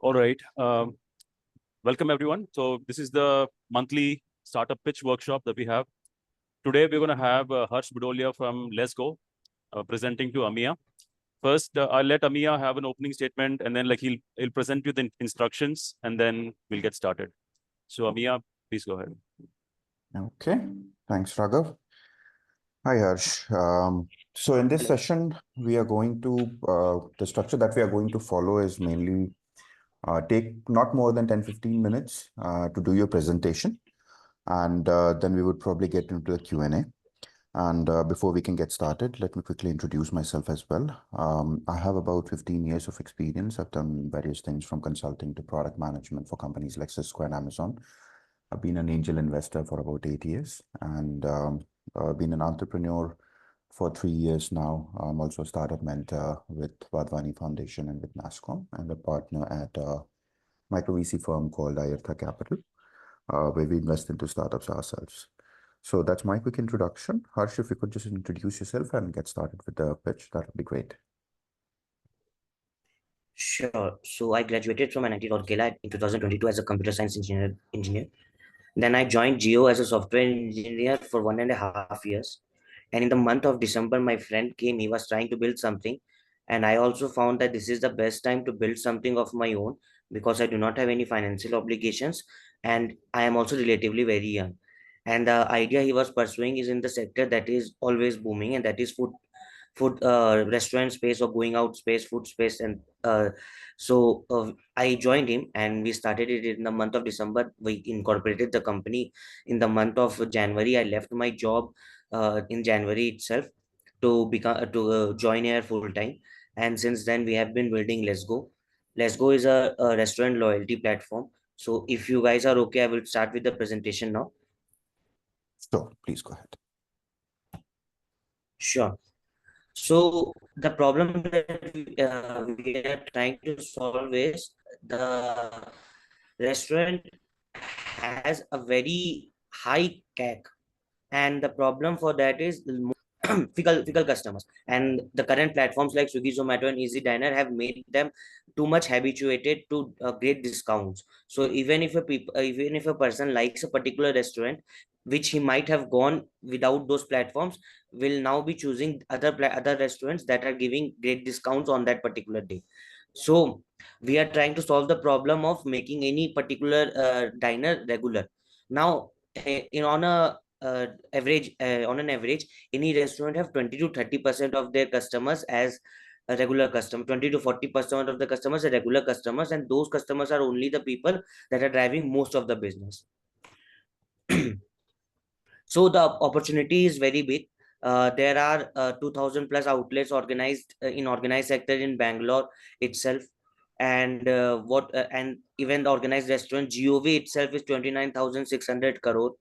All right. Welcome, everyone. So this is the monthly startup pitch workshop that we have. Today, we're going to have Harsh Bhudolia from LesGo presenting to Amiya. First, I'll let Amiya have an opening statement, and then he'll present you the instructions, and then we'll get started. So Amiya, please go ahead. Okay, thanks, Raghav. Hi, Harsh. So in this session, we are going to, the structure that we are going to follow is mainly take not more than 10-15 minutes to do your presentation. And then we would probably get into the Q&A. And before we can get started, let me quickly introduce myself as well. I have about 15 years of experience. I've done various things from consulting to product management for companies like Cisco and Amazon. I've been an angel investor for about 8 years and been an entrepreneur for 3 years now. I'm also a startup mentor with Vadvani Foundation and with NASCOM, and a partner at a micro VC firm called Ayurtha Capital, where we invest into startups ourselves. So that's my quick introduction. Harsh, if you could just introduce yourself and get started with the pitch, that would be great. Sure. So I graduated from NIT Rourkela in 2022 as a computer science engineer. Then I joined Geo as a software engineer for 1.5 years. And in the month of December, my friend came. He was trying to build something. And I also found that this is the best time to build something of my own because I do not have any financial obligations. And I am also relatively very young. And the idea he was pursuing is in the sector that is always booming, and that is food restaurant space or going out space, food space. And I joined him and we started it in the month of December. We incorporated the company in the month of January. I left my job in January itself to become to join here full time. And since then we have been building LesGo is a restaurant loyalty platform. So if you guys are okay, I will start with the presentation now. Sure, please go ahead. Sure. So the problem that we are trying to solve is the restaurant has a very high CAC, and the problem for that is fickle customers. And the current platforms like Swiggy, Zomato, and Easy Diner have made them too much habituated to great discounts. So even if a person likes a particular restaurant, which he might have gone without those platforms, will now be choosing other restaurants that are giving great discounts on that particular day. So we are trying to solve the problem of making any particular diner regular. Now, on a on an average, any restaurant have 20 to 30% of their customers as a regular customer. 20 to 40% of the customers are regular customers, and those customers are only the people that are driving most of the business. So the opportunity is very big. There are 2000 plus outlets organized in organized sector in Bangalore itself. And and even the organized restaurant GOV itself is 29,600 crore.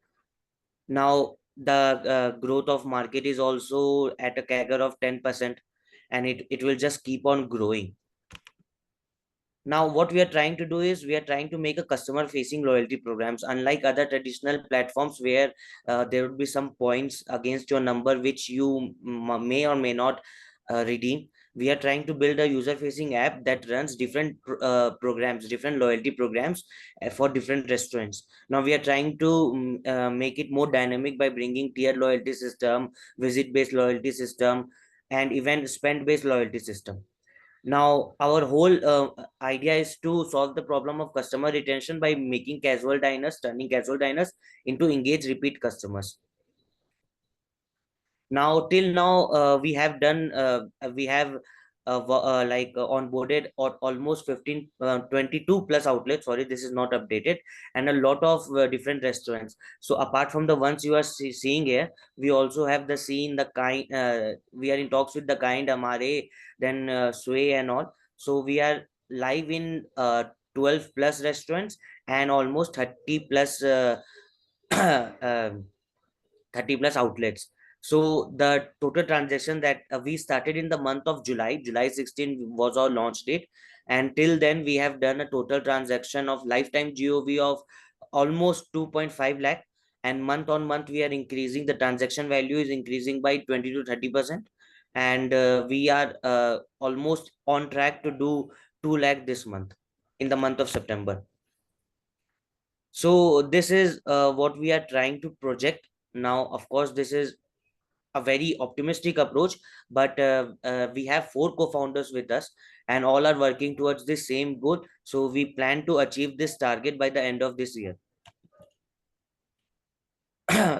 Now the growth of market is also at a CAGR of 10%, and it will just keep on growing. Now, what we are trying to do is we are trying to make a customer facing loyalty programs, unlike other traditional platforms where there would be some points against your number which you may or may not redeem. We are trying to build a user facing app that runs different programs, different loyalty programs for different restaurants. Now we are trying to make it more dynamic by bringing tier loyalty system, visit based loyalty system, and even spend based loyalty system. Now, our whole idea is to solve the problem of customer retention by making turning casual diners into engaged repeat customers. Now, till now, we have onboarded almost 22 plus outlets. Sorry, this is not updated, and a lot of different restaurants. So apart from the ones you are seeing here, we also have the scene, the kind, we are in talks with the kind, Amare, then Sway and all. So we are live in 12 plus restaurants and almost 30 plus 30 plus outlets. So the total transaction that we started in the month of July 16 was our launch date. And till then, we have done a total transaction of lifetime GOV of almost 2.5 lakh. And month on month, we are increasing, the transaction value is increasing by 20 to 30%. And we are almost on track to do 2 lakh this month. in the month of September. So this is what we are trying to project now. Of course, this is a very optimistic approach, but we have four co-founders with us, and all are working towards the same goal. So we plan to achieve this target by the end of this year.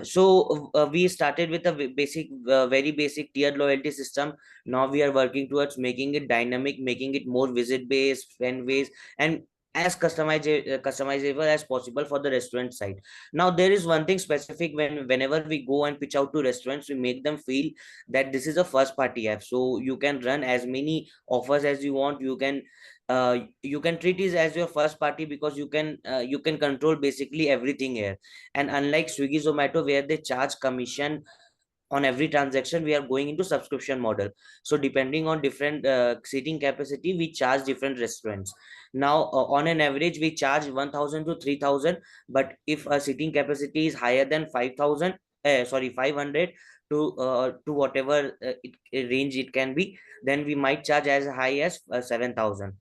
So we started with a very basic tiered loyalty system. Now we are working towards making it dynamic, making it more visit based, fan based, and as customizable as possible for the restaurant side. Now there is one thing specific: whenever we go and pitch out to restaurants, we make them feel that this is a first party app, so you can run as many offers as you want. You can treat it as your first party, because you can control basically everything here. And unlike Swiggy, Zomato, where they charge commission on every transaction, we are going into subscription model. So depending on different seating capacity, we charge different restaurants. Now on an average, we charge 1000 to 3000, but if a seating capacity is higher than 5000, 500 to whatever range it can be, then we might charge as high as 7000.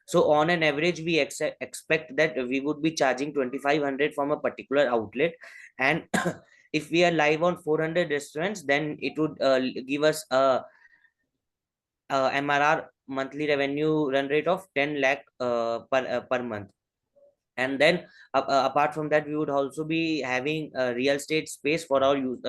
So on an average, we expect that we would be charging 2500 from a particular outlet. And if we are live on 400 restaurants, then it would give us a MRR, monthly revenue run rate, of 10 lakh per month. And then apart from that, we would also be having a real estate space for our use,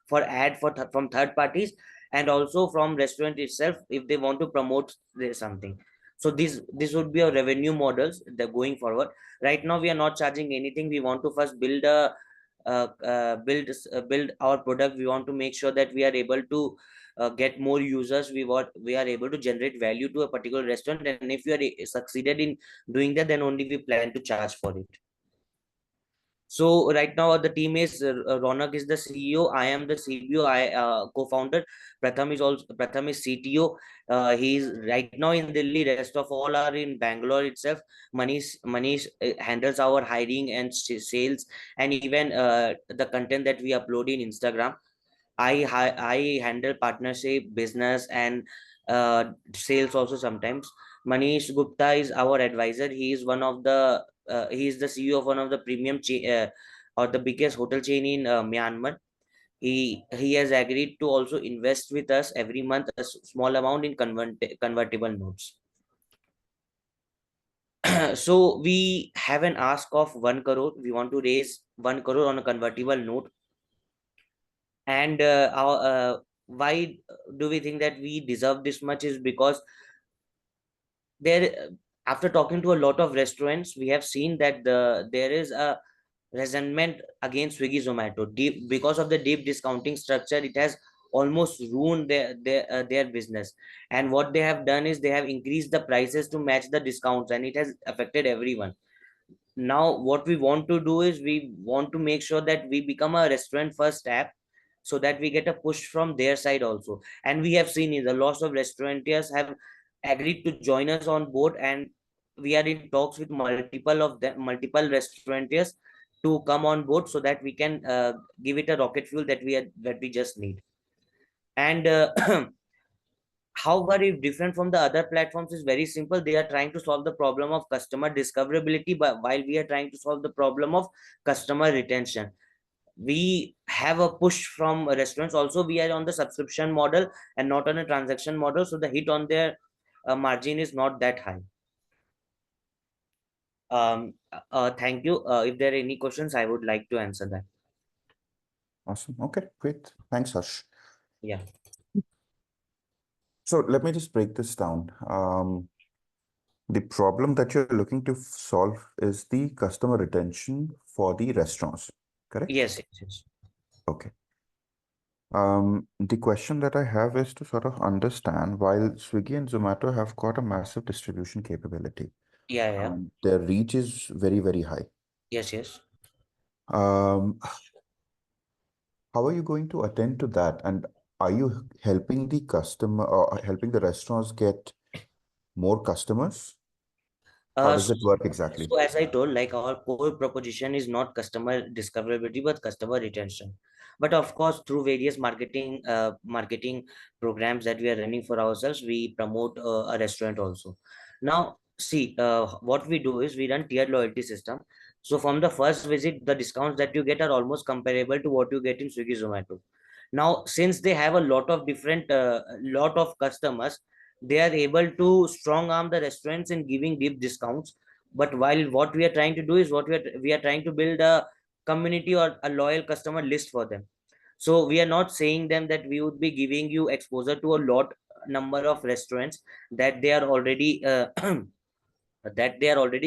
for ad from third parties, and also from restaurant itself if they want to promote something. So this would be our revenue models that going forward. Right now we are not charging anything. We want to first build our product. We want to make sure that we are able to get more users. We are able to generate value to a particular restaurant, and if we are succeeded in doing that, then only we plan to charge for it. So right now the team is Ronak is the CEO, I am the CBO, I co-founder. Pratham is CTO. He is right now in Delhi. Rest of all are in Bangalore itself. Manish handles our hiring and sales, and even the content that we upload in Instagram. I handle partnership, business, and sales also sometimes. Manish Gupta is our advisor. He is the CEO of one of the premium or the biggest hotel chain in Myanmar. He has agreed to also invest with us every month a small amount in convertible notes. So we have an ask of 1 crore. We want to raise 1 crore on a convertible note. And why do we think that we deserve this much is because there, after talking to a lot of restaurants, we have seen that there is a resentment against Swiggy Zomato deep because of the deep discounting structure. It has almost ruined their business. And what they have done is they have increased the prices to match the discounts, and it has affected everyone. Now what we want to do is we want to make sure that we become a restaurant first app, so that we get a push from their side also. And we have seen in the lots of restaurateurs have agreed to join us on board, and we are in talks with multiple restaurateurs to come on board, so that we can give it a rocket fuel that we just need. And however, if different from the other platforms is very simple. They are trying to solve the problem of customer discoverability, but while we are trying to solve the problem of customer retention. We have a push from restaurants also. We are on the subscription model and not on a transaction model, so the hit on their margin is not that high. Thank you. If there are any questions, I would like to answer that. Awesome. Okay, great. Thanks, Harsh. Yeah. So let me just break this down. The problem that you're looking to solve is the customer retention for the restaurants, correct? Yes. Okay. The question that I have is to sort of understand, while Swiggy and Zomato have got a massive distribution capability, Yeah. their reach is very, very high. Yes. Um, how are you going to attend to that? And are you helping the customer or helping the restaurants get more customers? How does it work exactly? So as I told, like our core proposition is not customer discoverability but customer retention. But of course, through various marketing programs that we are running for ourselves, we promote a restaurant also. Now, see, what we do is we run tiered loyalty system. So from the first visit, the discounts that you get are almost comparable to what you get in Swiggy Zomato. Now, since they have a lot of different lot of customers, they are able to strong arm the restaurants in giving deep discounts. But while what we are trying to do is we are trying to build a community or a loyal customer list for them. So we are not saying them that we would be giving you exposure to a lot number of restaurants that they are already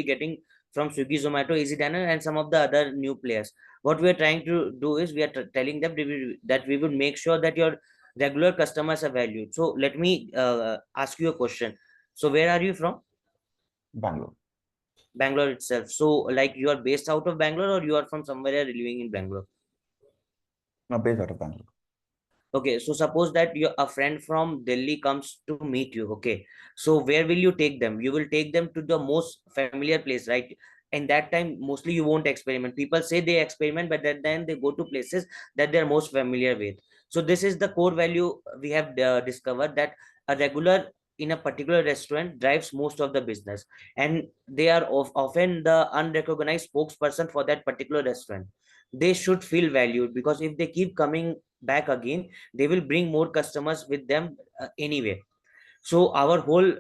getting from Swiggy, Zomato, Easy Diner, and some of the other new players. What we are trying to do is we are telling them that we will make sure that your regular customers are valued. So let me ask you a question. So where are you from? Bangalore. Bangalore itself. So like you are based out of Bangalore or you are from somewhere living in Bangalore? Based out of Bangalore. Okay, so suppose that a friend from Delhi comes to meet you. Okay, so where will you take them? You will take them to the most familiar place, right? And that time, mostly you won't experiment. People say they experiment, but then they go to places that they're most familiar with. So this is the core value we have discovered, that a regular in a particular restaurant drives most of the business, and they are often the unrecognized spokesperson for that particular restaurant. They should feel valued, because if they keep coming back again, they will bring more customers with them anyway. So our whole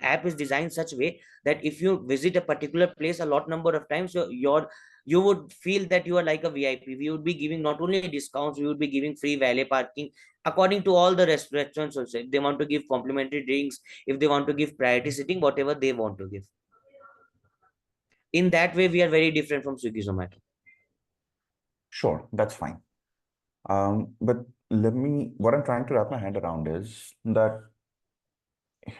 app is designed such a way that if you visit a particular place a lot number of times, you would feel that you are like a VIP. We would be giving not only discounts, we would be giving free valet parking according to all the restaurants also. If they want to give complimentary drinks, if they want to give priority sitting, whatever they want to give. In that way, we are very different from Swiggy, Zomato. Sure, that's fine. But what I'm trying to wrap my head around is that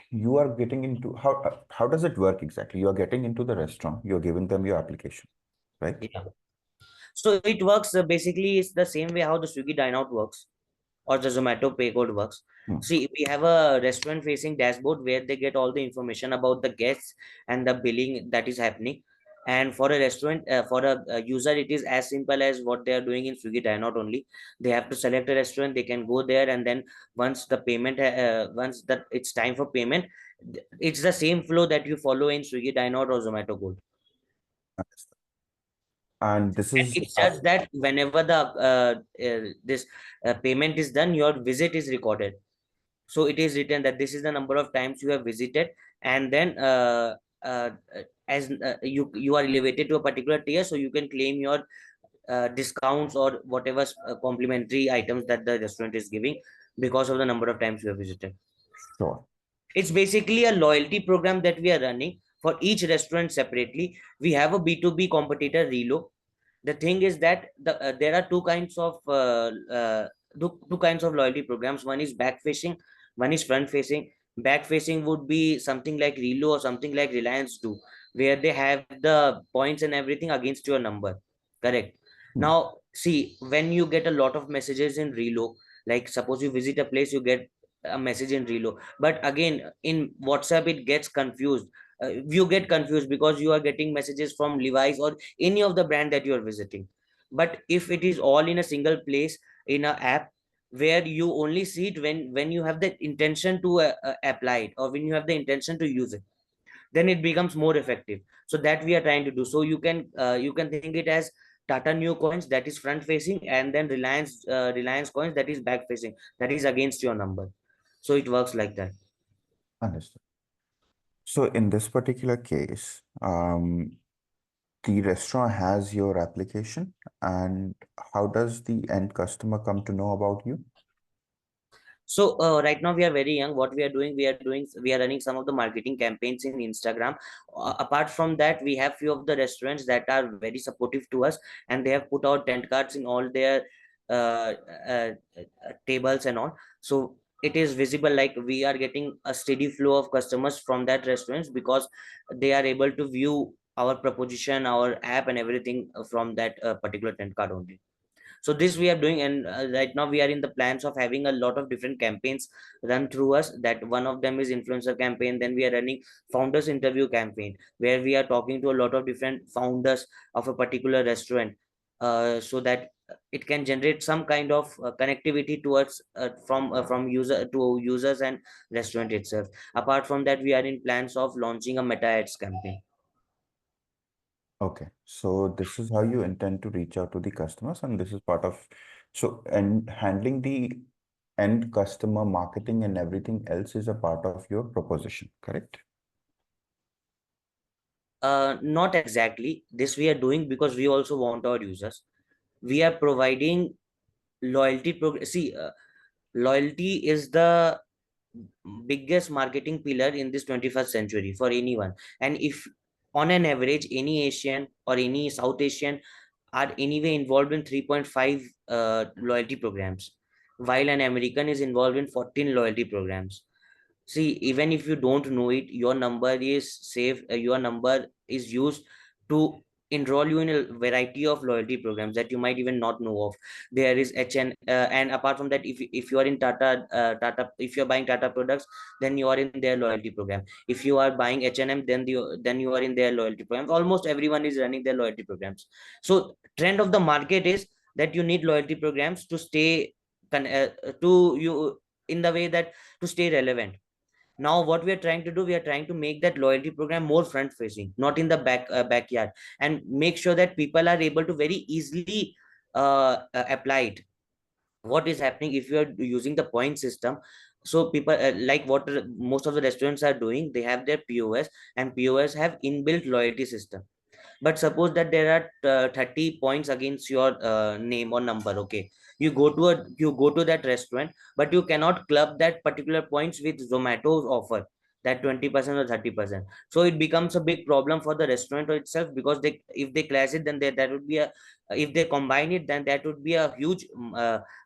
you are getting into how does it work exactly? You are getting into the restaurant, you're giving them your application, right? Yeah. So it works basically, it's the same way how the Swiggy Dine Out works or the Zomato pay code works. Hmm. See, we have a restaurant facing dashboard where they get all the information about the guests and the billing that is happening. And for a restaurant, for a user, it is as simple as what they are doing in Swiggy Dine Out only. They have to select a restaurant, they can go there, and then once the payment, once that it's time for payment, it's the same flow that you follow in Swiggy Dine Out or Zomato Gold. And this And is it's just that whenever the this payment is done, your visit is recorded. So it is written that this is the number of times you have visited, and then uh, as you are elevated to a particular tier, so you can claim your discounts or whatever complimentary items that the restaurant is giving because of the number of times you have visited. sure. It's basically a loyalty program that we are running for each restaurant separately. We have a B2B competitor, Relo. The thing is that there are two kinds of loyalty programs. One is back facing, one is front facing. Back facing would be something like Relo or something like Reliance do, where they have the points and everything against your number. Correct. Hmm. Now see, when you get a lot of messages in Relo, like suppose you visit a place, you get a message in Relo, but again in WhatsApp it gets confused. You get confused because you are getting messages from Levi's or any of the brand that you are visiting. But if it is all in a single place in a app, where you only see it when you have the intention to apply it, or when you have the intention to use it, then it becomes more effective. So that we are trying to do. So you can think it as Tata New Coins, that is front facing, and then Reliance Coins, that is back facing, that is against your number. So it works like that. Understood. So in this particular case, the restaurant has your application, and how does the end customer come to know about you? So right now we are very young. What we are running some of the marketing campaigns in Instagram. Apart from that, we have few of the restaurants that are very supportive to us, and they have put out tent cards in all their uh, uh, tables and all. So it is visible, like we are getting a steady flow of customers from that restaurants, because they are able to view our proposition, our app, and everything from that particular tent card only. So this we are doing, and right now we are in the plans of having a lot of different campaigns run through us. That one of them is influencer campaign. Then we are running founders interview campaign, where we are talking to a lot of different founders of a particular restaurant, so that it can generate some kind of connectivity towards from user to users and restaurant itself. Apart from that, we are in plans of launching a meta ads campaign. Okay, so this is how you intend to reach out to the customers, and this is part of, so, and handling the end customer marketing and everything else is a part of your proposition, correct? Not exactly. This we are doing because we also want our users. We are providing loyalty program. See, loyalty is the biggest marketing pillar in this 21st century for anyone. And if on an average any Asian or any South Asian are anyway involved in 3.5 loyalty programs, while an American is involved in 14 loyalty programs. See, even if you don't know it, your number is saved, your number is used to enroll you in a variety of loyalty programs that you might even not know of. There is HN, and apart from that, if you are in Tata, if you're buying Tata products, then you are in their loyalty program. If you are buying H&M, then you are in their loyalty program. Almost everyone is running their loyalty programs. So trend of the market is that you need loyalty programs to stay to you in the way that to stay relevant. Now what we are trying to do, we are trying to make that loyalty program more front facing, not in the backyard, and make sure that people are able to very easily apply it. What is happening if you are using the point system? So people like what most of the restaurants are doing, they have their POS, and POS have inbuilt loyalty system. But suppose that there are 30 points against your name or number. Okay, you go to that restaurant, but you cannot club that particular points with Zomato's offer, that 20% or 30%. So it becomes a big problem for the restaurant itself, because they, if they clash it, then that would be a, if they combine it, then that would be a huge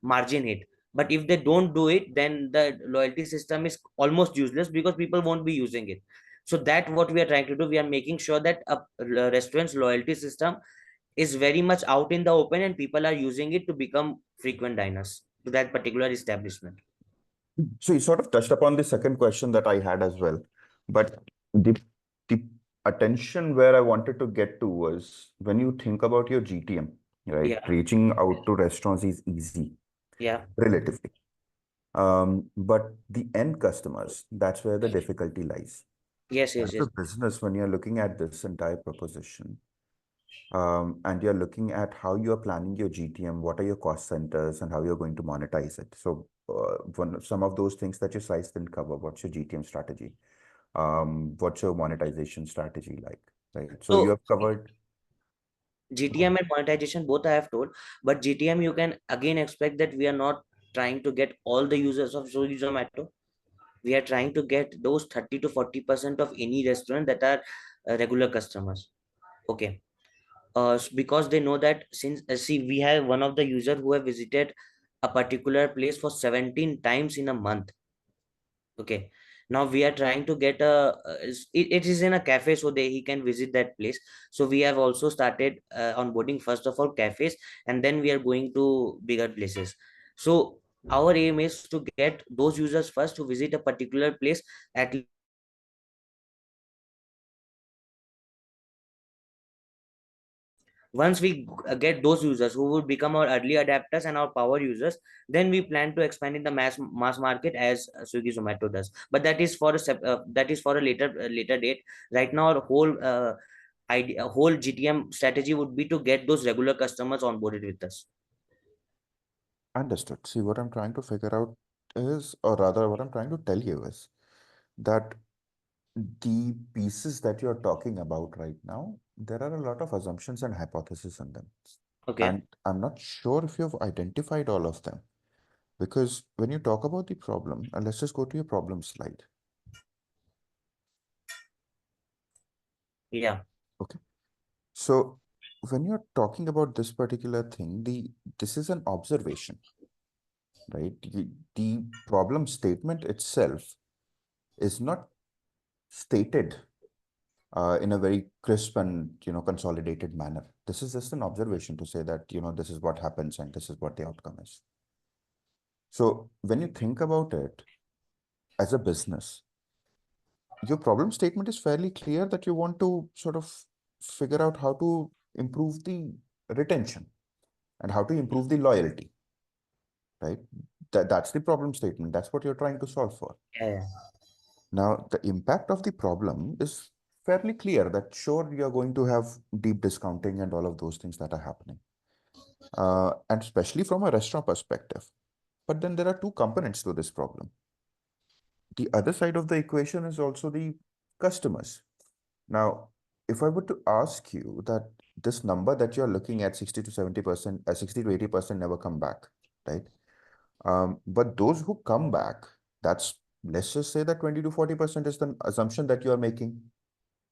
margin hit. But if they don't do it, then the loyalty system is almost useless, because people won't be using it. So that what we are trying to do, we are making sure that a restaurant's loyalty system is very much out in the open, and people are using it to become frequent diners to that particular establishment. So you sort of touched upon the second question that I had as well, but the attention where I wanted to get to was when you think about your GTM, right? Yeah, Reaching out to restaurants is easy, yeah, relatively. But the end customers, that's where the difficulty lies. yes, As yes, a yes. business, when you're looking at this entire proposition, and you're looking at how you're planning your GTM, what are your cost centers, and how you're going to monetize it. So, some of those things that your slides didn't cover, what's your GTM strategy? What's your monetization strategy like, right? So you So have covered. GTM and monetization both I have told, but GTM you can again expect that we are not trying to get all the users of Zomato. We are trying to get those 30 to 40% of any restaurant that are regular customers. Okay, because they know that, since see, we have one of the user who have visited a particular place for 17 times in a month. Okay, now we are trying to get a it is in a cafe, so they he can visit that place. So we have also started onboarding first of all cafes, and then we are going to bigger places. So our aim is to get those users first to visit a particular place at least 10 to 15 times. Once we get those users who would become our early adapters and our power users, then we plan to expand in the mass market as Swiggy Zomato does. But that is for that is for a later date. Right now our whole GTM strategy would be to get those regular customers onboarded with us. Understood. See, what I'm trying to figure out is, or rather, what I'm trying to tell you is that the pieces that you're talking about right now, there are a lot of assumptions and hypotheses in them. Okay. And I'm not sure if you've identified all of them. Because when you talk about the problem, and let's just go to your problem slide. Yeah. Okay. So when you're talking about this particular thing, this is an observation, right? The problem statement itself is not stated in a very crisp and consolidated manner. This is just an observation to say that this is what happens and this is what the outcome is. So when you think about it as a business, your problem statement is fairly clear that you want to sort of figure out how to improve the retention, and how to improve the loyalty, right? That's the problem statement. That's what you're trying to solve for. Yeah. Now, the impact of the problem is fairly clear that sure, you're going to have deep discounting and all of those things that are happening. And especially from a restaurant perspective. But then there are two components to this problem. The other side of the equation is also the customers. Now, if I were to ask you that this number that you're looking at 60 to 70%, 60 to 80% never come back, right? But those who come back, that's, let's just say that 20 to 40% is the assumption that you are making,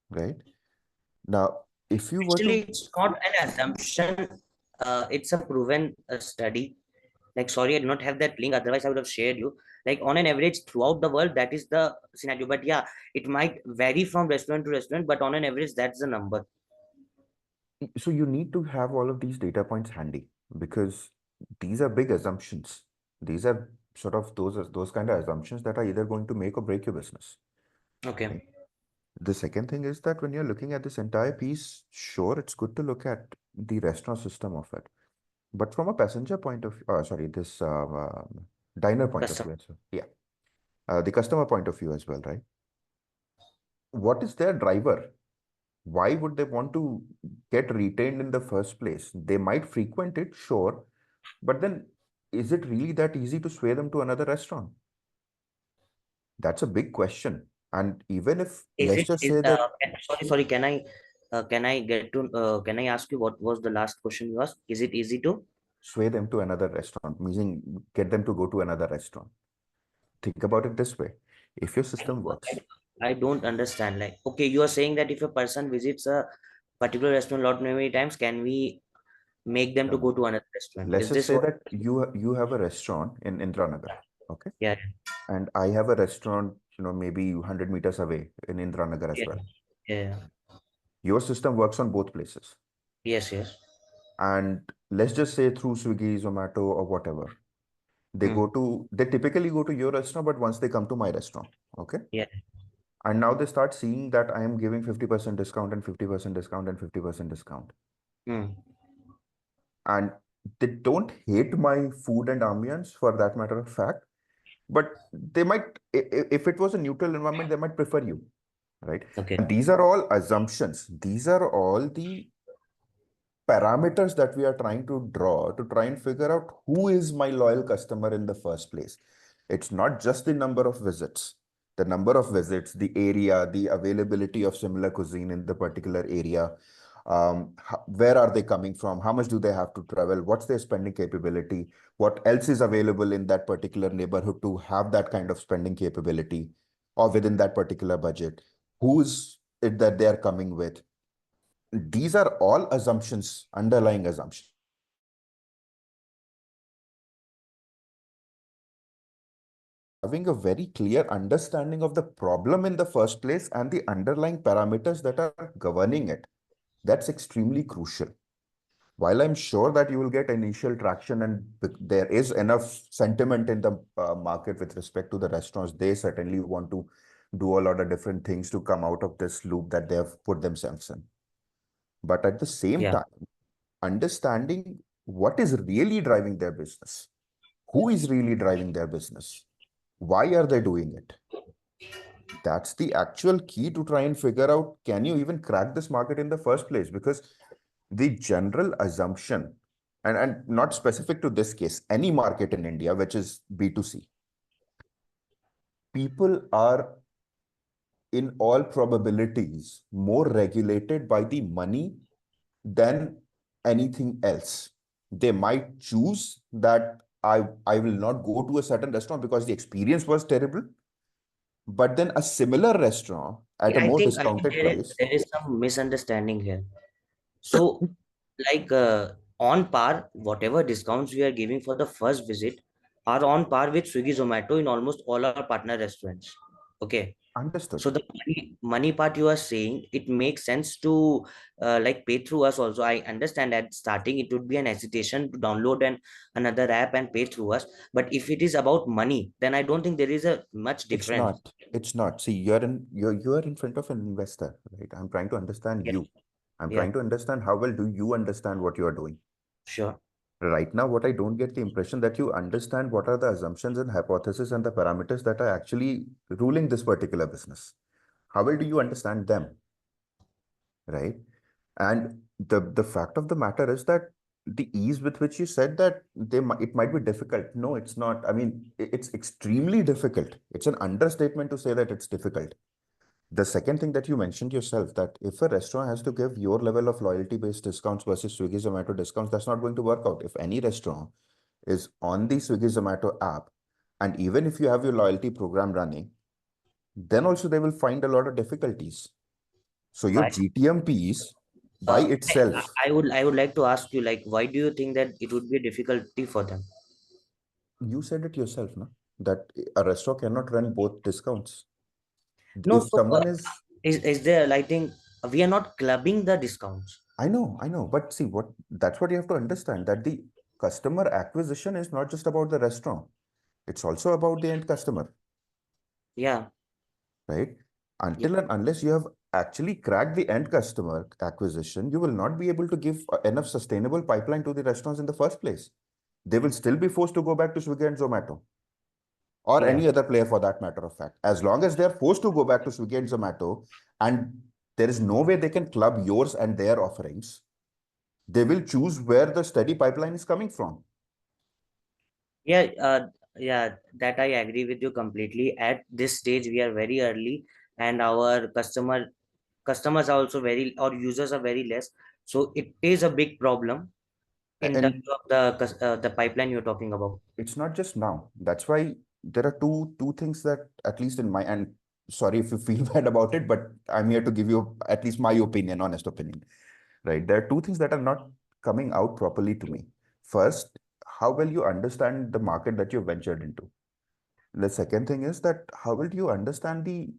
right? Now, if you were Actually, to, it's not an assumption. It's a proven study. Like, sorry, I do not have that link. Otherwise, I would have shared you. Like, on an average throughout the world, that is the scenario. But yeah, it might vary from restaurant to restaurant. But on an average, that's the number. so you need to have all of these data points handy because these are big assumptions. These are sort of those kind of assumptions that are either going to make or break your business. Okay. Right? The second thing is that when you're looking at this entire piece, sure, it's good to look at the restaurant system of it. But from a passenger point of sorry, this diner point of Custom. view as well. Yeah. The customer point of view as well, right? What is their driver? Why would they want to get retained in the first place? They might frequent it, sure, but then is it really that easy to sway them to another restaurant? That's a big question. And even if, Is let's it? just say that, Sorry. Can I ask you what was the last question you asked? Is it easy to? sway them to another restaurant, meaning get them to go to another restaurant. Think about it this way. If your system works, I don't understand. Like, okay, you are saying that if a person visits a particular restaurant lot many times, can we make them to no, go to another restaurant? let's Is just this say what? that you have a restaurant in Indranagar, okay? Yeah. And I have a restaurant, maybe 100 meters away in Indranagar as Yeah. well. Yeah. Your system works on both places. Yes. Yes. And let's just say through Swiggy, Zomato, or whatever, Hmm. they typically go to your restaurant, but once they come to my restaurant, okay? Yeah. And now they start seeing that I am giving 50% discount and 50% discount and 50% discount. Hmm. And they don't hate my food and ambience for that matter of fact, but they might, if it was a neutral environment, they might prefer you, right? Okay. And these are all assumptions. These are all the parameters that we are trying to draw to try and figure out who is my loyal customer in the first place. It's not just the number of visits, the area, the availability of similar cuisine in the particular area. Where are they coming from? How much do they have to travel? What's their spending capability? What else is available in that particular neighborhood to have that kind of spending capability or within that particular budget? Who's it that they are coming with? These are all assumptions, underlying assumptions. Having a very clear understanding of the problem in the first place and the underlying parameters that are governing it, that's extremely crucial. While I'm sure that you will get initial traction and there is enough sentiment in the market with respect to the restaurants, they certainly want to do a lot of different things to come out of this loop that they have put themselves in. But at the same Yeah. time, understanding what is really driving their business, who is really driving their business, why are they doing it? That's the actual key to try and figure out, can you even crack this market in the first place? Because the general assumption, and not specific to this case, any market in India, which is B2C, people are in all probabilities more regulated by the money than anything else. They might choose that I will not go to a certain restaurant because the experience was terrible. But then a similar restaurant at a I more think discounted price. there is some misunderstanding here. So, like, on par, whatever discounts we are giving for the first visit are on par with Swiggy, Zomato in almost all our partner restaurants. Okay. Understood. So the money part you are saying, it makes sense to like pay through us also. I understand at starting it would be an hesitation to download another app and pay through us. But if it is about money, then I don't think there is a much It's difference. not. It's not. See, you're in front of an investor, right? I'm trying to understand Yeah. you. I'm Yeah. trying to understand how well do you understand what you are doing. Sure. Right now, what I don't get the impression that you understand what are the assumptions and hypotheses and the parameters that are actually ruling this particular business. How well do you understand them, right? And the fact of the matter is that the ease with which you said that it might be difficult. No, it's not. I mean, it's extremely difficult. It's an understatement to say that it's difficult. The second thing that you mentioned yourself, that if a restaurant has to give your level of loyalty-based discounts versus Swiggy Zomato discounts, that's not going to work out. If any restaurant is on the Swiggy Zomato app, and even if you have your loyalty program running, then also they will find a lot of difficulties. So your Why? GTM piece by itself, I would like to ask you, like, why do you think that it would be a difficulty for them? you said it yourself, no? That a restaurant cannot run both discounts. No, If so someone is, is there? I think we are not clubbing the discounts. I know, but see that's what you have to understand, that the customer acquisition is not just about the restaurant. It's also about the end customer, Yeah, right? yeah, Until and unless you have actually cracked the end customer acquisition, you will not be able to give enough sustainable pipeline to the restaurants in the first place. They will still be forced to go back to Swiggy and Zomato, or yeah. any other player for that matter of fact. As long as they're forced to go back to Swiggy and Zomato, and there is no way they can club yours and their offerings, they will choose where the steady pipeline is coming from. Yeah, yeah, that I agree with you completely. At this stage, we are very early, and our customers are also very, or users are very less. So it is a big problem in And terms of the pipeline you're talking about. it's not just now. That's why there are two things that, at least in my, and sorry if you feel bad about it, but I'm here to give you at least my opinion, honest opinion, right? There are two things that are not coming out properly to me. First, how well you understand the market that you ventured into. The second thing is that how well do you understand the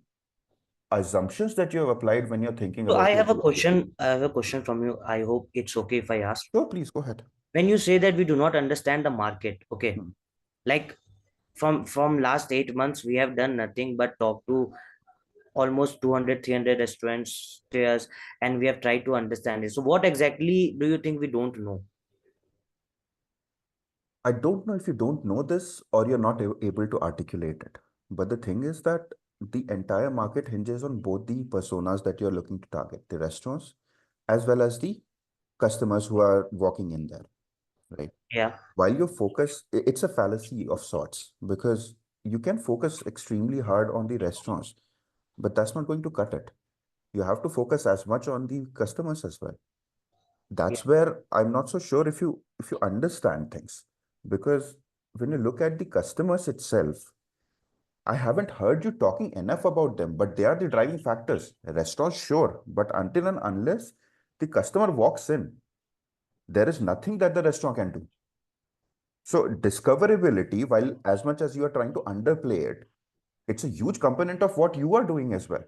assumptions that you have applied when you're thinking So about I your have a business? question. I have a question from you. I hope it's okay if I ask. Sure, please go ahead. When you say that we do not understand the market, okay, Hmm. like from last 8 months, we have done nothing but talk to almost 200, 300 restaurants stairs, and we have tried to understand it. So what exactly do you think we don't know? I don't know if you don't know this or you're not able to articulate it. But the thing is that the entire market hinges on both the personas that you're looking to target, the restaurants, as well as the customers who are walking in there, right? Yeah, While you focus, it's a fallacy of sorts, because you can focus extremely hard on the restaurants, but that's not going to cut it. You have to focus as much on the customers as well. yeah. That's where I'm not so sure if you understand things, because when you look at the customers itself, I haven't heard you talking enough about them, but they are the driving factors. Restaurants, sure, but until and unless the customer walks in, there is nothing that the restaurant can do. So discoverability, while as much as you are trying to underplay it, it's a huge component of what you are doing as well.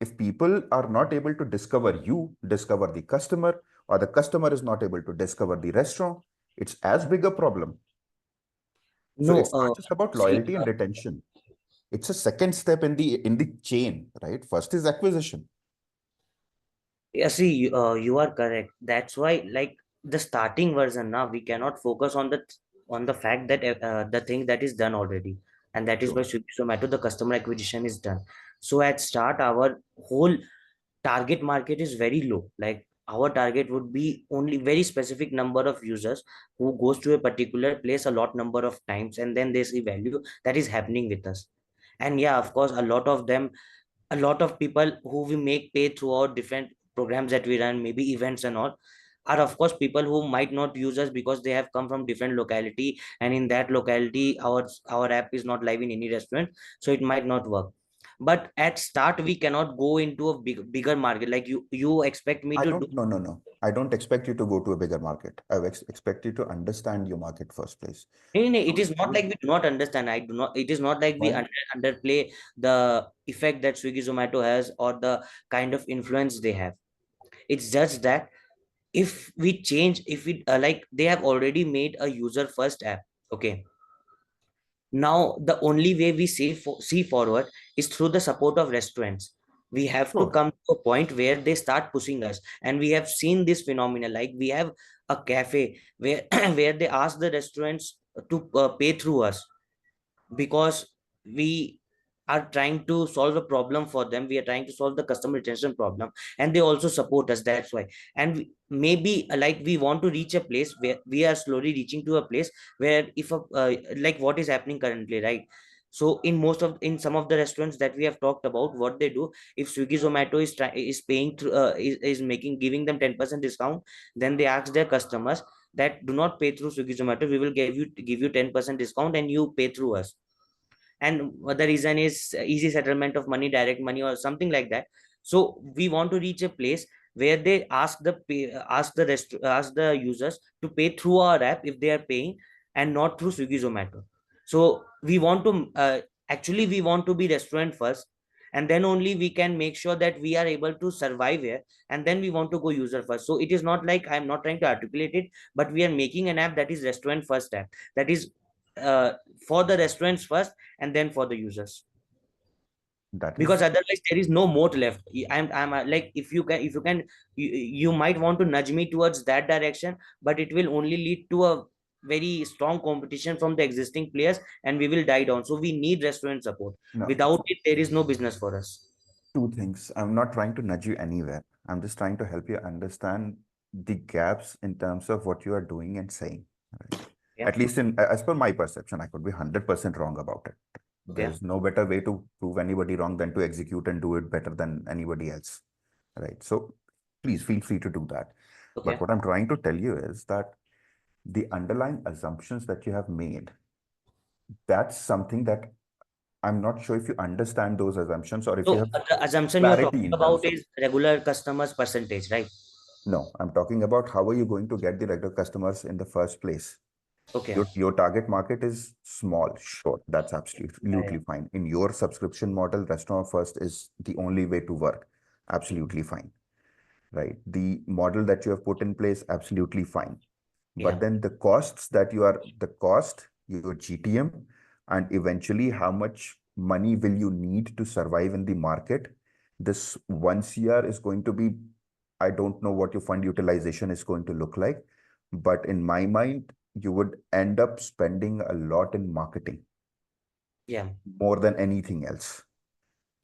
If people are not able to discover you, discover the customer, or the customer is not able to discover the restaurant, it's as big a problem. So No, it's not just about see, loyalty and retention. It's a second step in the chain, right? First is acquisition. yeah, see, you are correct. That's why, like, the starting version now, we cannot focus on the fact that the thing that is done already, and that is Sure. by Swiggy Zomato, the customer acquisition is done. So at start, our whole target market is very low. Like, our target would be only very specific number of users who goes to a particular place a lot number of times, and then they see value that is happening with us. And yeah, of course, a lot of people who we make pay throughout different programs that we run, maybe events and all, are of course people who might not use us because they have come from different locality, and in that locality our app is not live in any restaurant, so it might not work. But at start we cannot go into a bigger market like you expect me I to do. don't, no, no, no. I don't expect you to go to a bigger market. Expect you to understand your market first place. No, no, no, it So is not like we do not understand. I do not. It is not like we why? underplay the effect that Swiggy Zomato has or the kind of influence they have. It's just that if we change, if we like, they have already made a user first app. Okay, now the only way we see forward is through the support of restaurants. We have to Sure. come to a point where they start pushing us, and we have seen this phenomenon. Like, we have a cafe where where they ask the restaurants to pay through us, because we are trying to solve a problem for them. We are trying to solve the customer retention problem, and they also support us. That's why. And maybe like we want to reach a place where we are slowly reaching to a place where if a like what is happening currently, right? So in some of the restaurants that we have talked about, what they do, if Swiggy Zomato is paying through is making giving them 10% discount, then they ask their customers that do not pay through Swiggy Zomato, we will give you 10% discount and you pay through us. And the reason is easy settlement of money, direct money, or something like that. So we want to reach a place where they ask the users to pay through our app if they are paying, and not through Swiggy Zomato. So we want to actually we want to be restaurant first, and then only we can make sure that we are able to survive here, and then we want to go user first. So it is not like I'm not trying to articulate it, but we are making an app that is restaurant first app, that is uh, for the restaurants first and then for the users, That because is otherwise there is no moat left. I'm like, if you can you might want to nudge me towards that direction, but it will only lead to a very strong competition from the existing players, and we will die down. So we need restaurant support. no Without it, there is no business for us. two things. I'm not trying to nudge you anywhere. I'm just trying to help you understand the gaps in terms of what you are doing and saying. Right? Yeah. At least as per my perception, I could be 100% wrong about it. Okay. There's no better way to prove anybody wrong than to execute and do it better than anybody else. Right. So please feel free to do that. But Okay. what I'm trying to tell you is that the underlying assumptions that you have made, that's something that I'm not sure if you understand those assumptions or if you So have the assumption you're clarity talking in terms about of. is regular customers percentage, right? No, I'm talking about how are you going to get the regular customers in the first place? Okay. Your target market is small, sure, that's Yeah, yeah. absolutely fine. In your subscription model, restaurant first is the only way to work. Absolutely fine, right? The model that you have put in place, absolutely fine. But Yeah. then the costs that the cost, your GTM, and eventually how much money will you need to survive in the market? This 1 CR is going to be, I don't know what your fund utilization is going to look like, but in my mind, you would end up spending a lot in marketing Yeah. more than anything else.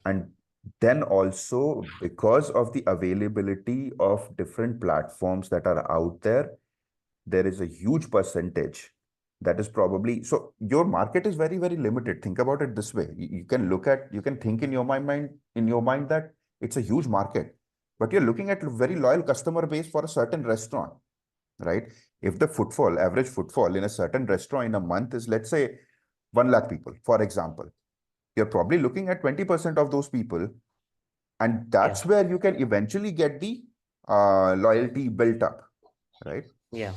And then also because of the availability of different platforms that are out there is a huge percentage that is probably, so your market is very, very limited. Think about it this way. You can you can think in your mind that it's a huge market, but you're looking at a very loyal customer base for a certain restaurant, right? If the average footfall in a certain restaurant in a month is, let's say, 1 lakh people, for example, you're probably looking at 20% of those people, and Yeah. that's where you can eventually get the loyalty built up, right? Yeah.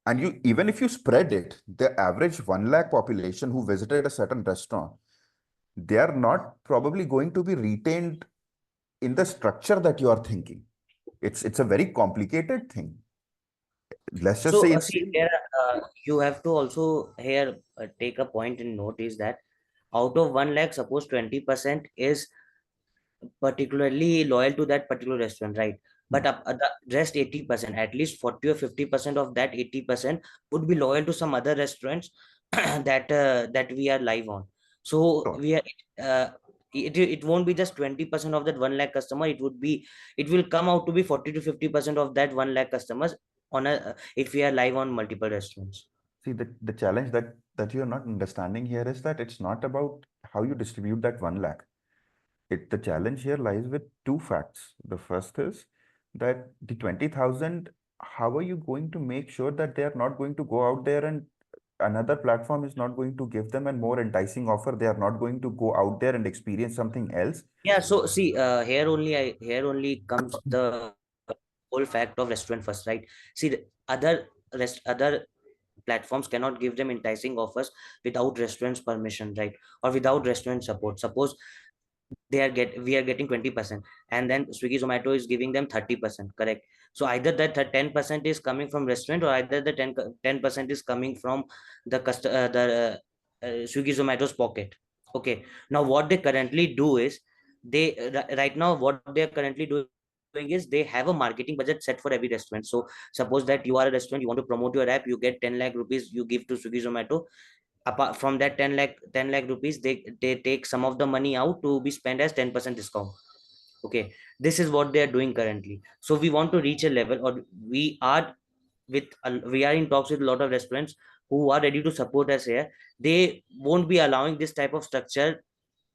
And even if you spread it, the average 1 lakh population who visited a certain restaurant, they are not probably going to be retained in the structure that you are thinking. It's a very complicated thing. Let's just So, say it's see, there you have to also here take a point in note is that out of 1 lakh, suppose 20% is particularly loyal to that particular restaurant, right? But the rest 80%, at least 40 or 50% of that 80% would be loyal to some other restaurants that we are live on. So sure. we are it won't be just 20% of that 1 lakh customer. It will come out to be 40 to 50% of that 1 lakh customers on a if we are live on multiple restaurants. See, the challenge that you're not understanding here is that it's not about how you distribute that 1 lakh. The challenge here lies with two facts. The first is that the 20,000, how are you going to make sure that they are not going to go out there and another platform is not going to give them a more enticing offer? They are not going to go out there and experience something else. Yeah, so see, here only comes the whole fact of restaurant first, right? See, the other platforms cannot give them enticing offers without restaurant's permission, right? Or without restaurant support. Suppose we are getting 20%, and then Swiggy Zomato is giving them 30%, correct? So either that 10% is coming from restaurant, or either the 10% is coming from the Swiggy Zomato's pocket. Okay, now what they currently do is right now what they are currently doing is they have a marketing budget set for every restaurant. So suppose that you are a restaurant, you want to promote your app, you get 10 lakh rupees, you give to Swiggy Zomato. Apart from that 10 lakh rupees, they take some of the money out to be spent as 10% discount. Okay, this is what they are doing currently. So we want to reach a level, or we are in talks with a lot of restaurants who are ready to support us here. They won't be allowing this type of structure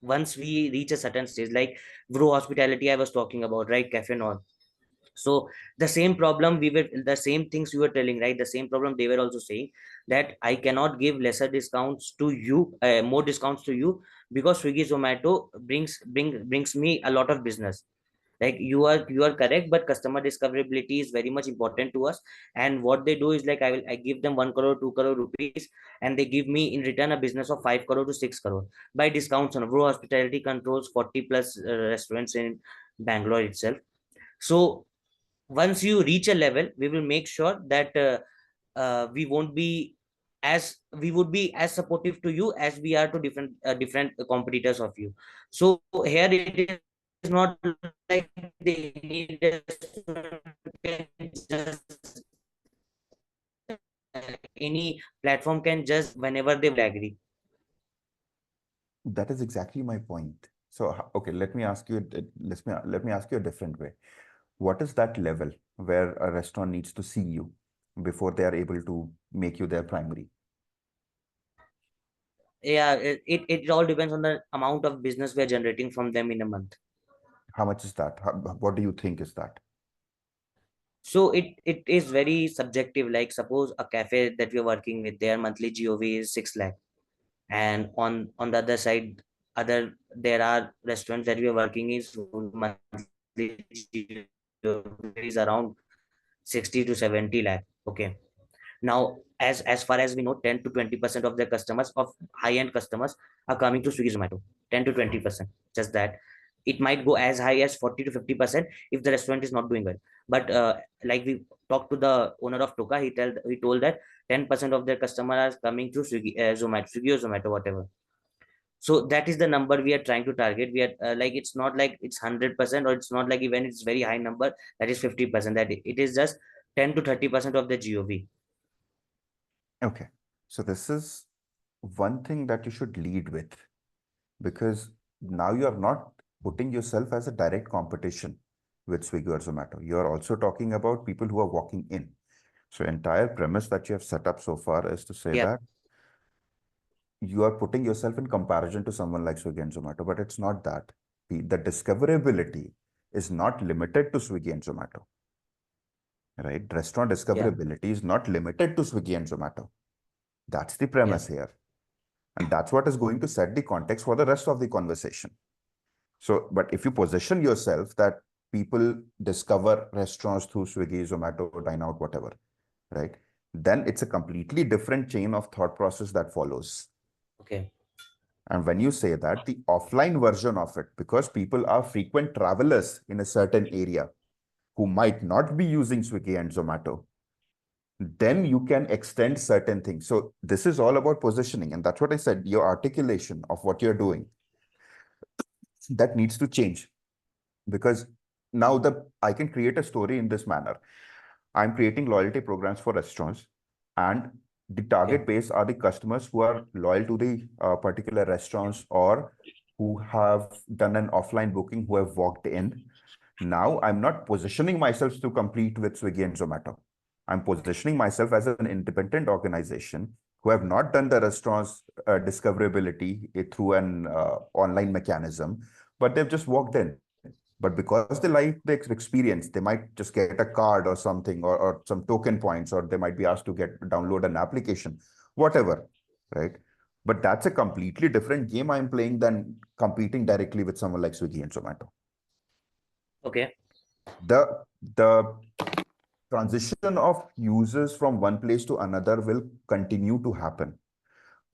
once we reach a certain stage, like Bro Hospitality I was talking about, right? Cafe and all. So the same problem, the same things you were telling, right? The same problem they were also saying, that I cannot give lesser discounts to you, more discounts to you, because Swiggy Zomato brings me a lot of business. Like you are correct, but customer discoverability is very much important to us. And what they do is, like, I give them 1 crore, 2 crore rupees, and they give me in return a business of 5 crore to 6 crore by discounts. On Bro Hospitality controls 40 plus restaurants in Bangalore itself. So once you reach a level, we will make sure that we won't be we would be as supportive to you as we are to different competitors of you. So here it is not like they need just any platform can just whenever they will agree. That is exactly my point. So, okay, let me ask you, let me ask you a different way. What is that level where a restaurant needs to see you before they are able to make you their primary? Yeah, it all depends on the amount of business we are generating from them in a month. How much is that? What do you think is that? So it is very subjective. Like suppose a cafe that we're working with, their monthly GOV is 6 lakh, and on the other side, there are restaurants that we are working is monthly GOV is around 60 to 70 lakh. Okay, now as far as we know, 10 to 20% of their customers, of high end customers, are coming to Swiggy Zomato. 10 to 20%, just that. It might go as high as 40 to 50% if the restaurant is not doing well. But like we talked to the owner of Toka, he told that 10% of their customers are coming through Swiggy or Zomato, whatever. So that is the number we are trying to target. We are like, it's not like it's 100%, or it's not like even it's very high number that is 50%, that it is just 10 to 30% of the GOV. Okay. So this is one thing that you should lead with, because now you are not putting yourself as a direct competition with Swiggy or Zomato. You are also talking about people who are walking in. So entire premise that you have set up so far is to say Yeah. that you are putting yourself in comparison to someone like Swiggy and Zomato, but it's not that. The discoverability is not limited to Swiggy and Zomato, right? Restaurant Yeah. discoverability is not limited to Swiggy and Zomato. That's the Yeah. premise here. And that's what is going to set the context for the rest of the conversation. So, but if you position yourself that people discover restaurants through Swiggy, Zomato, Dine Out, whatever, right? Then it's a completely different chain of thought process that follows. Okay. And when you say that, the offline version of it, because people are frequent travelers in a certain area who might not be using Swiggy and Zomato, then you can extend certain things. So this is all about positioning. And that's what I said, your articulation of what you're doing, that needs to change. Because now I can create a story in this manner. I'm creating loyalty programs for restaurants, and the Yeah. target base are the customers who are loyal to the particular restaurants, or who have done an offline booking, who have walked in. Now I'm not positioning myself to compete with Swiggy and Zomato. I'm positioning myself as an independent organization who have not done the restaurants discoverability through an online mechanism, but they've just walked in. But because they like the experience, they might just get a card or something, or some token points, or they might be asked to download an application, whatever, right? But that's a completely different game I'm playing than competing directly with someone like Swiggy and Zomato. Okay. The transition of users from one place to another will continue to happen.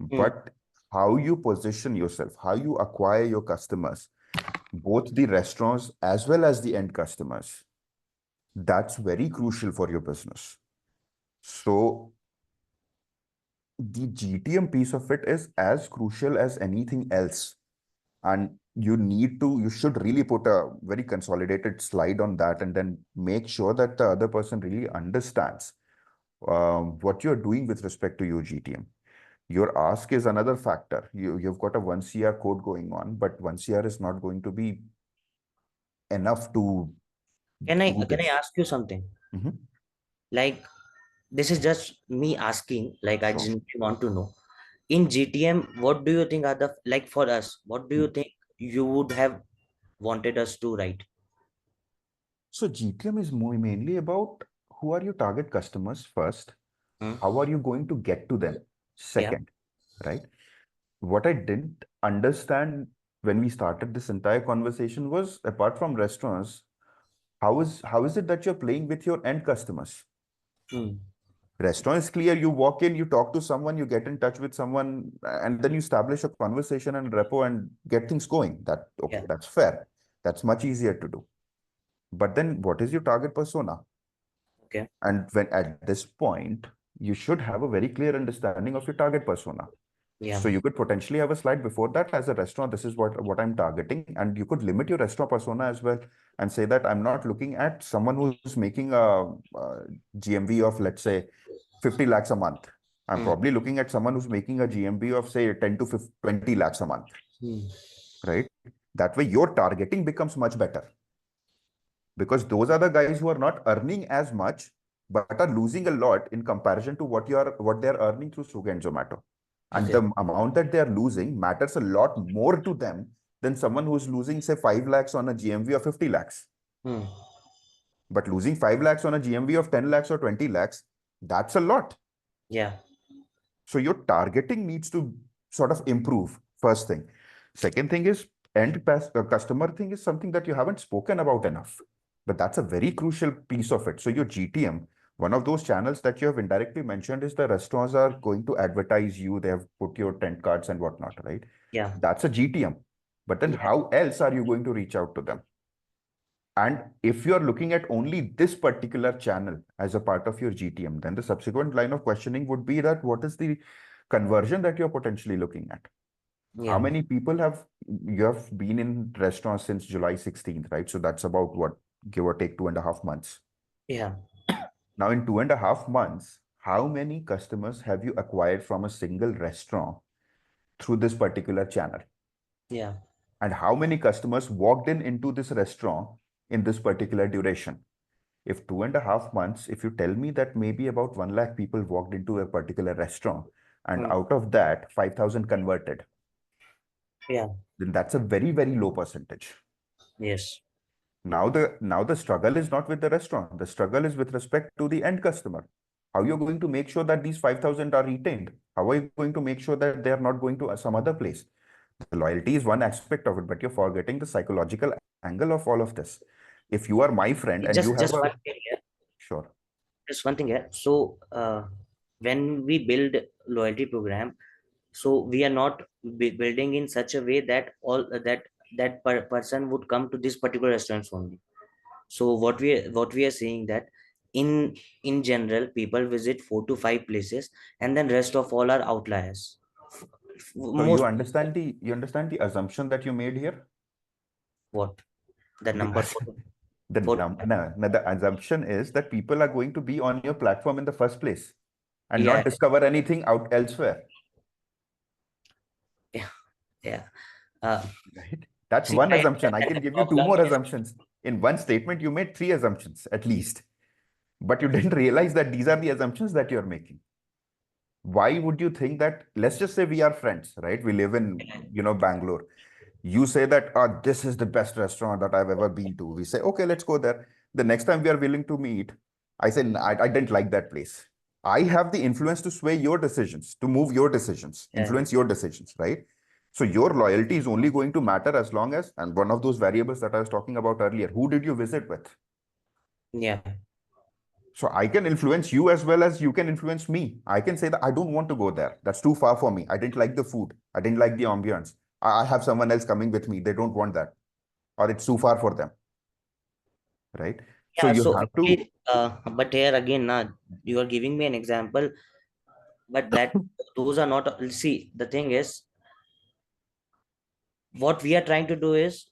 Mm. But how you position yourself, how you acquire your customers, both the restaurants as well as the end customers, that's very crucial for your business. So the GTM piece of it is as crucial as anything else. And you should really put a very consolidated slide on that and then make sure that the other person really understands what you're doing with respect to your GTM. Your ask is another factor. You've got a 1 CR code going on, but 1 CR is not going to be enough to do Can I this. ask you something? Mhm. Like, this is just me asking, like I Sure. just want to know. In GTM, what do you think are the, like for us, what do you Hmm. think you would have wanted us to write? So GTM is mainly about who are your target customers first, Hmm? how are you going to get to them Yeah. second, right? What I didn't understand when we started this entire conversation was, apart from restaurants, how is it that you're playing with your end customers? Hmm. Restaurant is clear. You walk in, you talk to someone, you get in touch with someone, and then you establish a conversation and rapport and get things going. That okay, Yeah. that's fair. That's much easier to do. But then what is your target persona? Okay. And when at this point, you should have a very clear understanding of your target persona. Yeah. So you could potentially have a slide before that as a restaurant. This is what I'm targeting, and you could limit your restaurant persona as well and say that I'm not looking at someone who's making a GMV of, let's say, 50 lakhs a month. I'm Hmm. probably looking at someone who's making a GMV of, say, 10 to 50, 20 lakhs a month, Hmm. right? That way your targeting becomes much better, because those are the guys who are not earning as much but are losing a lot in comparison to what they're earning through Swiggy and Zomato. And Okay. the amount that they're losing matters a lot more to them than someone who's losing, say, 5 lakhs on a GMV of 50 lakhs. Hmm. But losing 5 lakhs on a GMV of 10 lakhs or 20 lakhs, that's a lot. Yeah. So your targeting needs to sort of improve, first thing. Second thing is, customer thing is something that you haven't spoken about enough, but that's a very crucial piece of it. So your GTM, one of those channels that you have indirectly mentioned is the restaurants are going to advertise you. They have put your tent cards and whatnot, right? Yeah. That's a GTM. But then Yeah. how else are you going to reach out to them? And if you're looking at only this particular channel as a part of your GTM, then the subsequent line of questioning would be that what is the conversion that you're potentially looking at? How Yeah. many people you have been in restaurants since July 16th, right? So that's about what, give or take 2.5 months. Yeah. Now, in 2.5 months, how many customers have you acquired from a single restaurant through this particular channel? Yeah. And how many customers walked into this restaurant in this particular duration? If 2.5 months, if you tell me that maybe about 1 lakh people walked into a particular restaurant, and Hmm. out of that 5,000 converted, Yeah. then that's a very, very low percentage. Yes. Now the struggle is not with the restaurant. The struggle is with respect to the end customer. How you're going to make sure that these 5,000 are retained? How are you going to make sure that they are not going to some other place? The loyalty is one aspect of it, but you're forgetting the psychological angle of all of this. If you are my friend and you have Just a, one thing here. sure. Just one thing here. So, when we build loyalty program, so we are not building in such a way that all person would come to this particular restaurants only. So what we are saying that in general people visit 4 to 5 places, and then rest of all are outliers. So you Most. understand the assumption that you made here? What? The The number ass- four, the four. no, no, the assumption is that people are going to be on your platform in the first place and Yeah. not discover anything out elsewhere, Yeah. Yeah. uh, right? That's See, one I assumption. I understand can the give you two problem more is. assumptions. In one statement, you made three assumptions at least, but you didn't realize that these are the assumptions that you're making. Why would you think that? Let's just say we are friends, right? We live in, Bangalore. You say that, this is the best restaurant that I've ever been to. We say, okay, let's go there. The next time we are willing to meet, I say, "Nah, I didn't like that place." I have the influence to sway your decisions, to move your decisions, Yeah. influence your decisions, right? So your loyalty is only going to matter as long as, and one of those variables that I was talking about earlier, who did you visit with? Yeah. So I can influence you as well as you can influence me. I can say that I don't want to go there. That's too far for me. I didn't like the food. I didn't like the ambience. I have someone else coming with me. They don't want that, or it's too far for them, right? So Yeah. you So have to. actually, but here again, you are giving me an example, but that those are not. See, the thing is, what we are trying to do is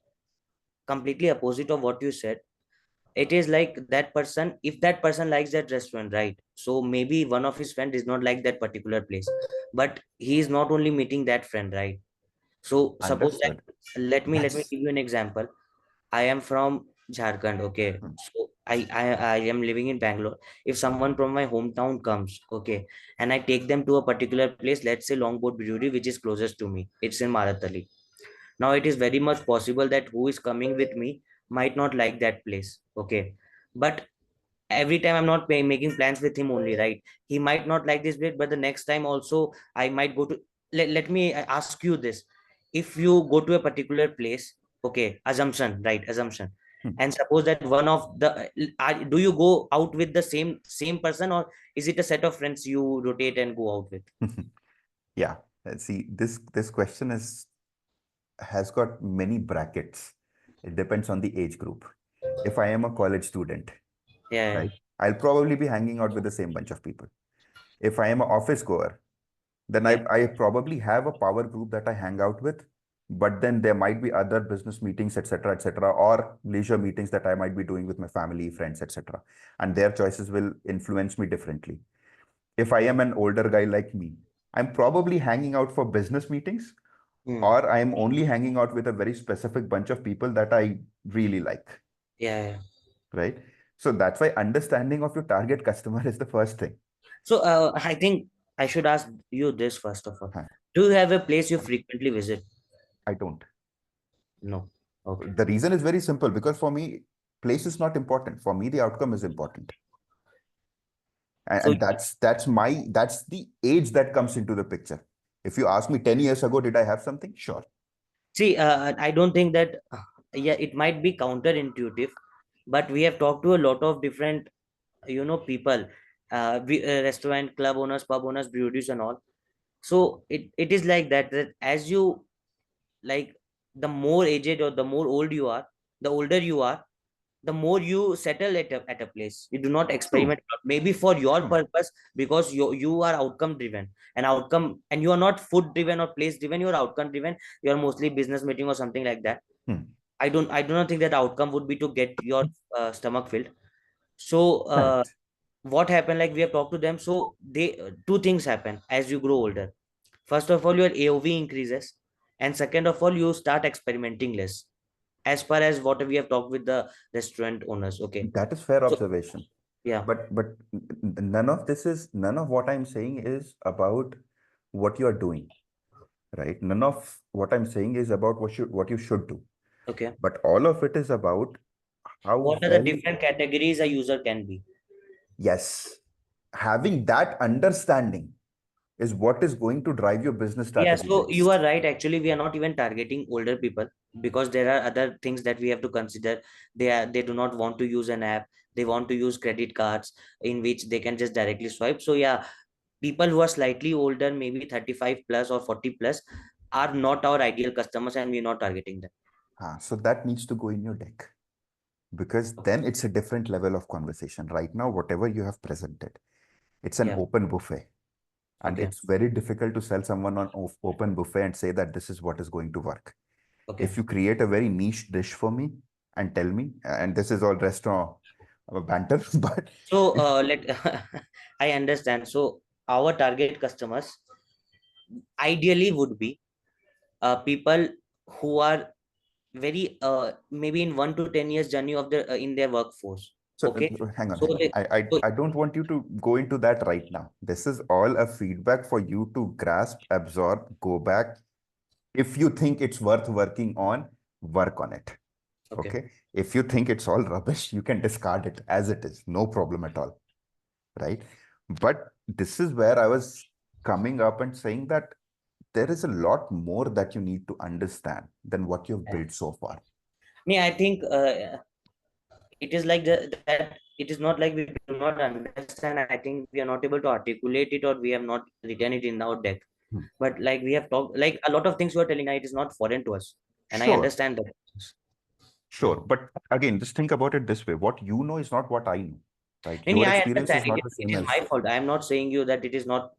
completely opposite of what you said. It is like that person, if that person likes that restaurant, right? So maybe one of his friend does not like that particular place, but he is not only meeting that friend, right? So suppose that, Understood. let me That's give you an example. I am from Jharkhand, okay. hmm, So I am living in Bangalore. If someone from my hometown comes, okay, and I take them to a particular place, let's say Longboat Brewery, which is closest to me, it's in Maratali. Now it is very much possible that who is coming with me might not like that place, okay. But every time I'm not making plans with him only, right? He might not like this bit, but the next time also I might go to. Let me ask you this: if you go to a particular place, okay, assumption, right? Assumption, hmm. and suppose that one of the do you go out with the same person, or is it a set of friends you rotate and go out with? Yeah. See, this question has got many brackets. It depends on the age group. If I am a college student, Yeah, right, I'll probably be hanging out with the same bunch of people. If I am an office goer, then yeah, I probably have a power group that I hang out with. But then there might be other business meetings, etc., or leisure meetings that I might be doing with my family, friends, etc. And their choices will influence me differently. If I am an older guy like me, I'm probably hanging out for business meetings, hmm. or I'm only hanging out with a very specific bunch of people that I really like, Yeah, yeah. right? So that's why understanding of your target customer is the first thing. So I think I should ask you this first of all. Huh. Do you have a place you frequently visit? I don't. No. Okay. The reason is very simple because for me, place is not important. For me, the outcome is important. So And that's the age that comes into the picture. If you ask me 10 years ago, did I have something? Sure. see, I don't think that, yeah, it might be counterintuitive, but we have talked to a lot of different, people, restaurant, club owners, pub owners, breweries, and all. So it is like that, that as you like, the more aged or the more old you are, the older you are, the more you settle at a place. You do not True. experiment a lot. Maybe for your True. purpose, because you are outcome driven, and you are not food driven or place driven, you are outcome driven. You are mostly business meeting or something like that. Hmm. I do not think that outcome would be to get your stomach filled. So Correct. what happened, like we have talked to them, so they two things happen as you grow older. First of all, your AOV increases, and second of all, you start experimenting less, as far as what we have talked with the restaurant owners, okay. That is fair So observation. yeah, But none of what I'm saying is about what you are doing, right? None of what I'm saying is about what you should do. okay. But all of it is about how What are the well, different categories a user can be? yes, having that understanding is what is going to drive your business Yeah, strategy so you next. are right. Actually, we are not even targeting older people, because there are other things that we have to consider. They do not want to use an app. They want to use credit cards in which they can just directly swipe. So yeah, people who are slightly older, maybe 35 plus or 40 plus, are not our ideal customers, and we're not targeting them. So that needs to go in your deck because then it's a different level of conversation. Right now, whatever you have presented, it's an Yeah. open buffet. And Okay. it's very difficult to sell someone on open buffet and say that this is what is going to work. Okay. If you create a very niche dish for me and tell me, and this is all restaurant banter, but So let I understand. So our target customers ideally would be people who are very maybe in 1 to 10 years journey of their in their workforce. so Okay. hang on, So hang on. they, so I don't want you to go into that right now. This is all a feedback for you to grasp, absorb, go back. If you think it's worth working on, work on it. okay. Okay. If you think it's all rubbish, you can discard it as it is. No problem at all. Right. But this is where I was coming up and saying that there is a lot more that you need to understand than what you've Yeah. built so far. Me, I think it is like that. It is not like we do not understand. I think we are not able to articulate it, or we have not written it in our deck. Hmm. But like we have talked, like a lot of things you are telling, it is not foreign to us, and I Sure, understand that. Yeah. sure. But again, just think about it this way. What you know is not what I know, right? And Your I experience understand is it. not the It same is as my fault. I am not saying you that it is not.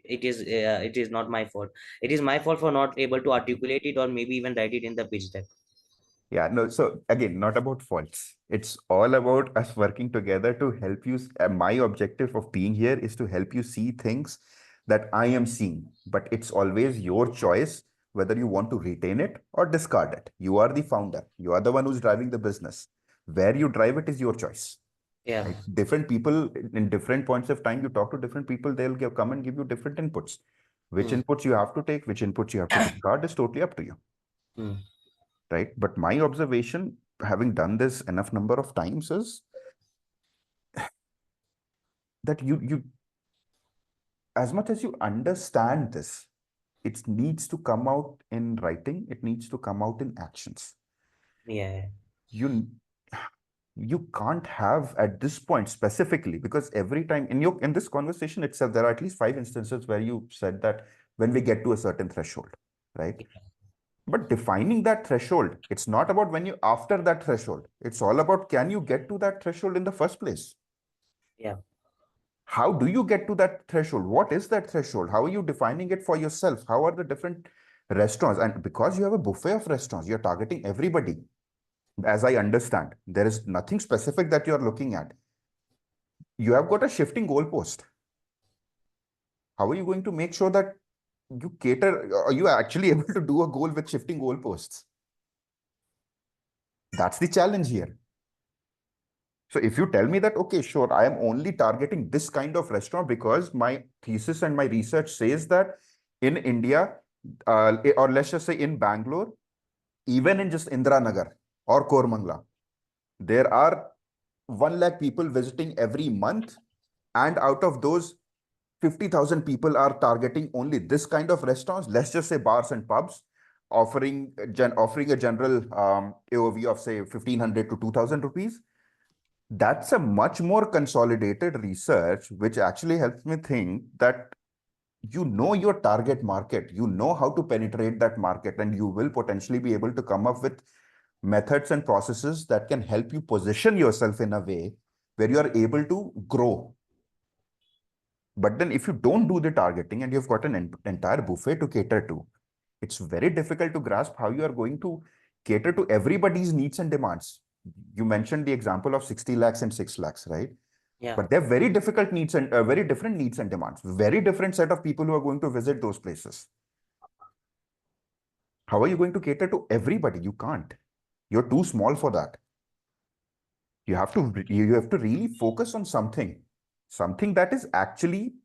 it is not my fault. It is my fault for not able to articulate it or maybe even write it in the pitch deck. Yeah, no, so again, not about faults. It's all about us working together to help you. My objective of being here is to help you see things that I am seeing, but it's always your choice whether you want to retain it or discard it. You are the founder. You are the one who's driving the business. Where you drive it is your choice. Yeah. Right? Different people in different points of time, you talk to different people, they'll come and give you different inputs. Which inputs you have to take, which inputs you have to discard is totally up to you. Right? But my observation, having done this enough number of times, is that you as much as you understand this, it needs to come out in writing, it needs to come out in actions. Yeah. You can't have at this point specifically, because every time in this conversation itself, there are at least 5 instances where you said that when we get to a certain threshold, right? Yeah. But defining that threshold, it's not about when you after that threshold. It's all about, can you get to that threshold in the first place? Yeah. How do you get to that threshold? What is that threshold? How are you defining it for yourself? How are the different restaurants? And because you have a buffet of restaurants, you're targeting everybody. As I understand, there is nothing specific that you're looking at. You have got a shifting goalpost. How are you going to make sure that you cater? Are you actually able to do a goal with shifting goalposts? That's the challenge here. So if you tell me that, okay, sure, I am only targeting this kind of restaurant because my thesis and my research says that in India, or let's just say in Bangalore, even in just Indiranagar or Kormangla, there are 1 lakh people visiting every month. And out of those, 50,000 people are targeting only this kind of restaurants, let's just say bars and pubs, offering a general AOV of say 1,500 to 2,000 rupees. That's a much more consolidated research, which actually helps me think that you know your target market, you know how to penetrate that market, and you will potentially be able to come up with methods and processes that can help you position yourself in a way where you are able to grow. But then if you don't do the targeting and you've got an entire buffet to cater to, it's very difficult to grasp how you are going to cater to everybody's needs and demands. You mentioned the example of 60 lakhs and 6 lakhs, right? Yeah. But they're very difficult needs and very different needs and demands. Very different set of people who are going to visit those places. How are you going to cater to everybody? You can't. You're too small for that. You have to really focus on something that is actually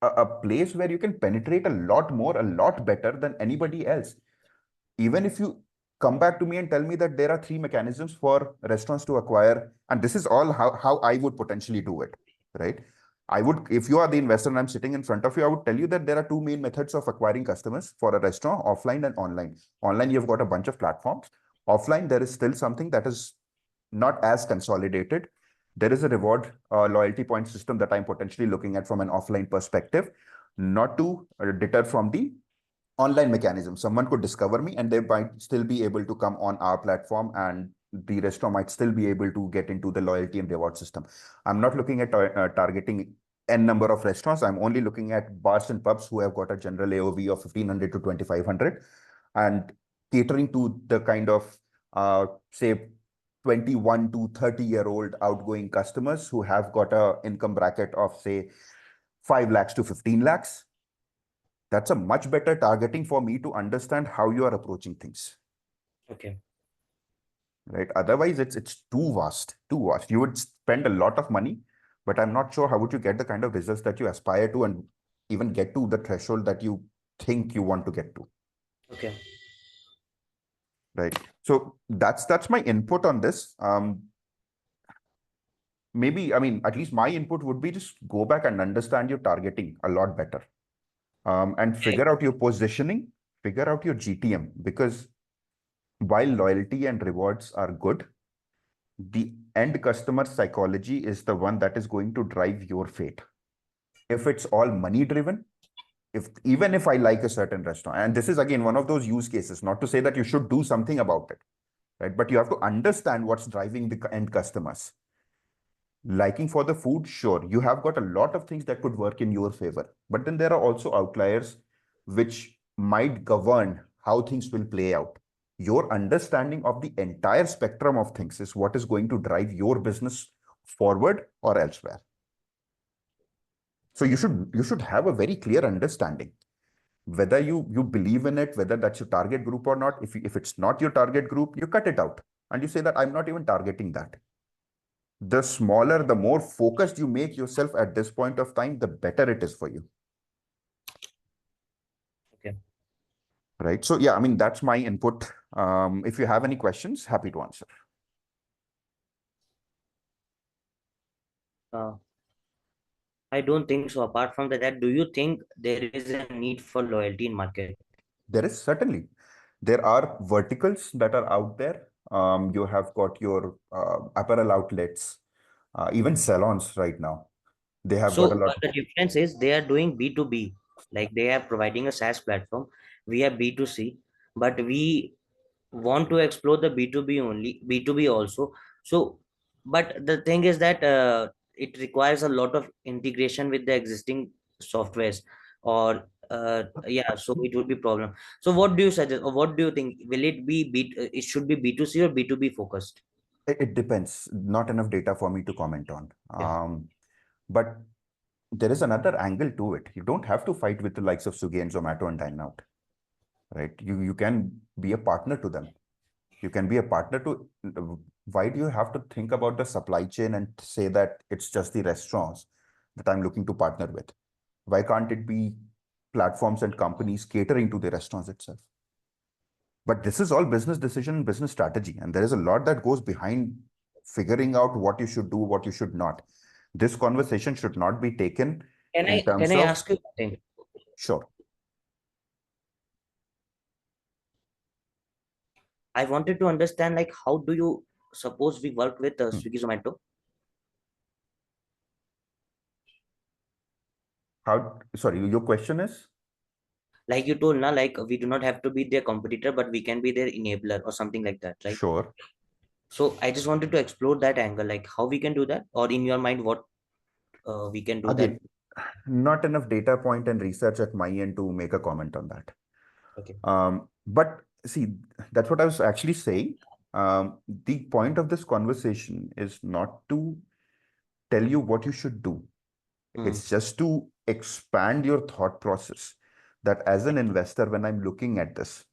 a place where you can penetrate a lot more, a lot better than anybody else. Even if you come back to me and tell me that there are 3 mechanisms for restaurants to acquire, and this is all how I would potentially do it, right? I would, if you are the investor and I'm sitting in front of you, I would tell you that there are 2 main methods of acquiring customers for a restaurant: offline and online. Online, you've got a bunch of platforms. Offline, there is still something that is not as consolidated. There is a reward loyalty point system that I'm potentially looking at from an offline perspective, not to deter from the online mechanism. Someone could discover me and they might still be able to come on our platform, and the restaurant might still be able to get into the loyalty and reward system. I'm not looking at targeting n number of restaurants. I'm only looking at bars and pubs who have got a general AOV of 1,500 to 2,500 and catering to the kind of say 21 to 30-year-old outgoing customers who have got a income bracket of say 5 lakhs to 15 lakhs. That's a much better targeting for me to understand how you are approaching things. Okay. Right. Otherwise, it's too vast, too vast. You would spend a lot of money, but I'm not sure how would you get the kind of results that you aspire to and even get to the threshold that you think you want to get to. Okay. Right. So that's my input on this. Maybe, I mean, at least my input would be just go back and understand your targeting a lot better. And figure out your positioning, figure out your GTM, because while loyalty and rewards are good, the end customer psychology is the one that is going to drive your fate. If it's all money driven, even if I like a certain restaurant, and this is again one of those use cases, not to say that you should do something about it, right? But you have to understand what's driving the end customers. Liking for the food, sure, you have got a lot of things that could work in your favor, but then there are also outliers which might govern how things will play out. Your understanding of the entire spectrum of things is what is going to drive your business forward or elsewhere. So you should have a very clear understanding whether you believe in it, whether that's your target group or not. If it's not your target group, you cut it out and you say that I'm not even targeting that. The smaller, the more focused you make yourself at this point of time, the better it is for you. Okay. Right. So yeah, I mean, that's my input. If you have any questions, happy to answer. I don't think so. Apart from that, do you think there is a need for loyalty in market? There is certainly. There are verticals that are out there. You have got your apparel outlets, even salons right now. They have got a So lot. the difference is they are doing B2B, like they are providing a SaaS platform. We are B2C, but we want to explore the B2B only, B2B also. So, but the thing is that it requires a lot of integration with the existing softwares, or yeah, so it would be problem. So, what do you suggest, or what do you think? Will it be it should be B2C or B2B focused? It depends. Not enough data for me to comment on. Yeah. But there is another angle to it. You don't have to fight with the likes of Swiggy and Zomato and Dine Out, right? You can be a partner to them. You can be a partner to. Why do you have to think about the supply chain and say that it's just the restaurants that I'm looking to partner with? Why can't it be platforms and companies catering to the restaurants itself? But this is all business decision and business strategy, and there is a lot that goes behind figuring out what you should do, what you should not. This conversation should not be taken in Can terms I of, ask you something? sure. I wanted to understand, like, how do you suppose we work with Hmm. Swiggy Zomato? Sorry, your question is? Like you told now, like we do not have to be their competitor, but we can be their enabler or something like that, right? Sure. So I just wanted to explore that angle, like how we can do that, or in your mind, what we can do that. Again, not enough data point and research at my end to make a comment on that. Okay. But see, that's what I was actually saying. The point of this conversation is not to tell you what you should do. It's just to expand your thought process that as an investor, when I'm looking at this,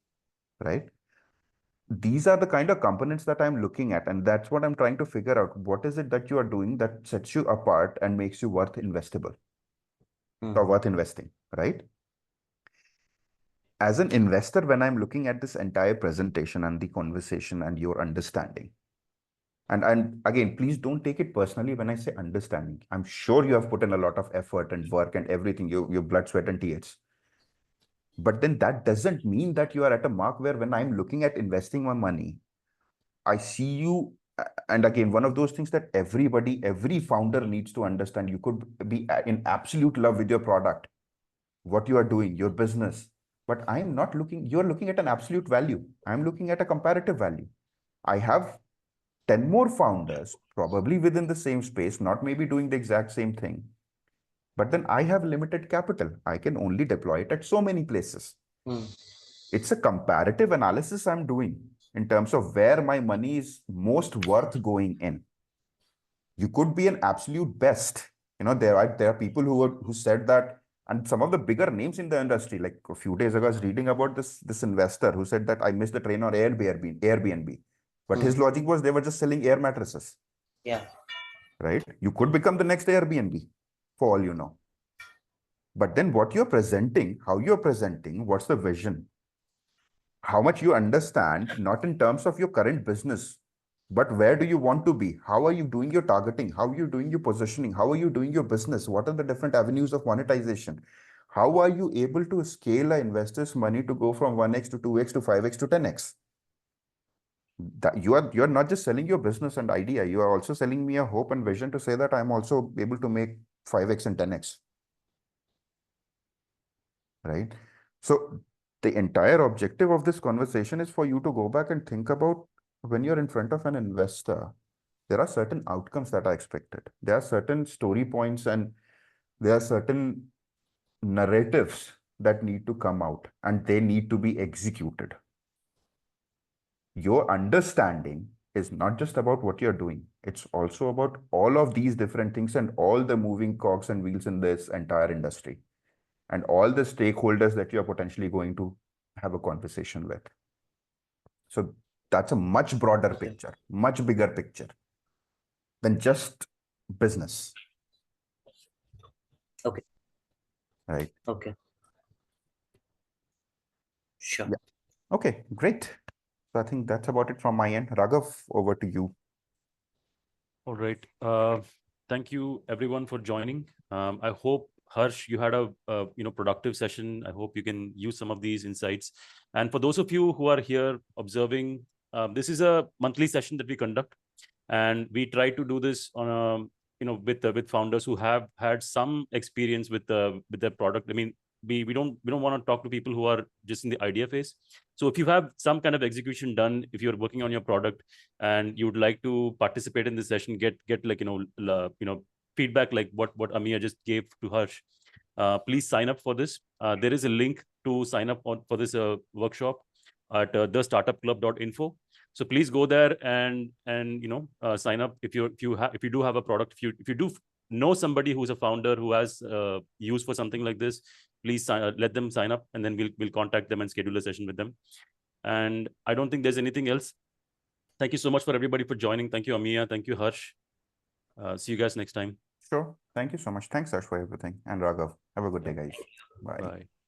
right? These are the kind of components that I'm looking at, and that's what I'm trying to figure out. What is it that you are doing that sets you apart and makes you worth investable or worth investing, right? As an investor, when I'm looking at this entire presentation and the conversation and your understanding, and again, please don't take it personally when I say understanding. I'm sure you have put in a lot of effort and work and everything, your blood, sweat, and tears. But then that doesn't mean that you are at a mark where when I'm looking at investing my money, I see you. And again, one of those things that every founder needs to understand. You could be in absolute love with your product, what you are doing, your business. But I'm not looking, you're looking at an absolute value. I'm looking at a comparative value. I have 10 more founders, probably within the same space, not maybe doing the exact same thing. But then I have limited capital. I can only deploy it at so many places. It's a comparative analysis I'm doing in terms of where my money is most worth going in. You could be an absolute best. There are people who said that, and some of the bigger names in the industry. Like a few days ago, I was reading about this investor who said that I missed the train on Airbnb. But his logic was they were just selling air mattresses. Yeah. Right? You could become the next Airbnb for all you know. But then what you're presenting, how you're presenting, what's the vision? How much you understand, not in terms of your current business, but where do you want to be? How are you doing your targeting? How are you doing your positioning? How are you doing your business? What are the different avenues of monetization? How are you able to scale an investor's money to go from 1x to 2x to 5x to 10x? That you're not just selling your business and idea, you are also selling me a hope and vision to say that I'm also able to make 5x and 10x. Right? So the entire objective of this conversation is for you to go back and think about when you're in front of an investor, there are certain outcomes that are expected. There are certain story points and there are certain narratives that need to come out and they need to be executed. Your understanding is not just about what you're doing. It's also about all of these different things and all the moving cogs and wheels in this entire industry and all the stakeholders that you're potentially going to have a conversation with. So that's a much broader picture, much bigger picture than just business. Okay. Right. Okay. Sure. Yeah. Okay, great. So I think that's about it from my end. Raghav, over to you. All right. Thank you everyone for joining. I hope Harsh, you had a productive session. I hope you can use some of these insights. And for those of you who are here observing, this is a monthly session that we conduct, and we try to do this on a with founders who have had some experience with their product. I mean, we don't want to talk to people who are just in the idea phase. So if you have some kind of execution done, if you're working on your product and you would like to participate in this session, get like feedback like what Amiya just gave to Harsh, please sign up for this. There is a link to sign up for this workshop at thestartupclub.info. So please go there and sign up if you do have a product. If you do know somebody who's a founder who has use for something like this, please let them sign up, and then we'll contact them and schedule a session with them. And I don't think there's anything else. Thank you so much for everybody for joining. Thank you, Amiya. Thank you, Harsh. See you guys next time. Sure. Thank you so much. Thanks, Harsh, for everything. And Raghav. Have a good day, guys. Bye. Bye.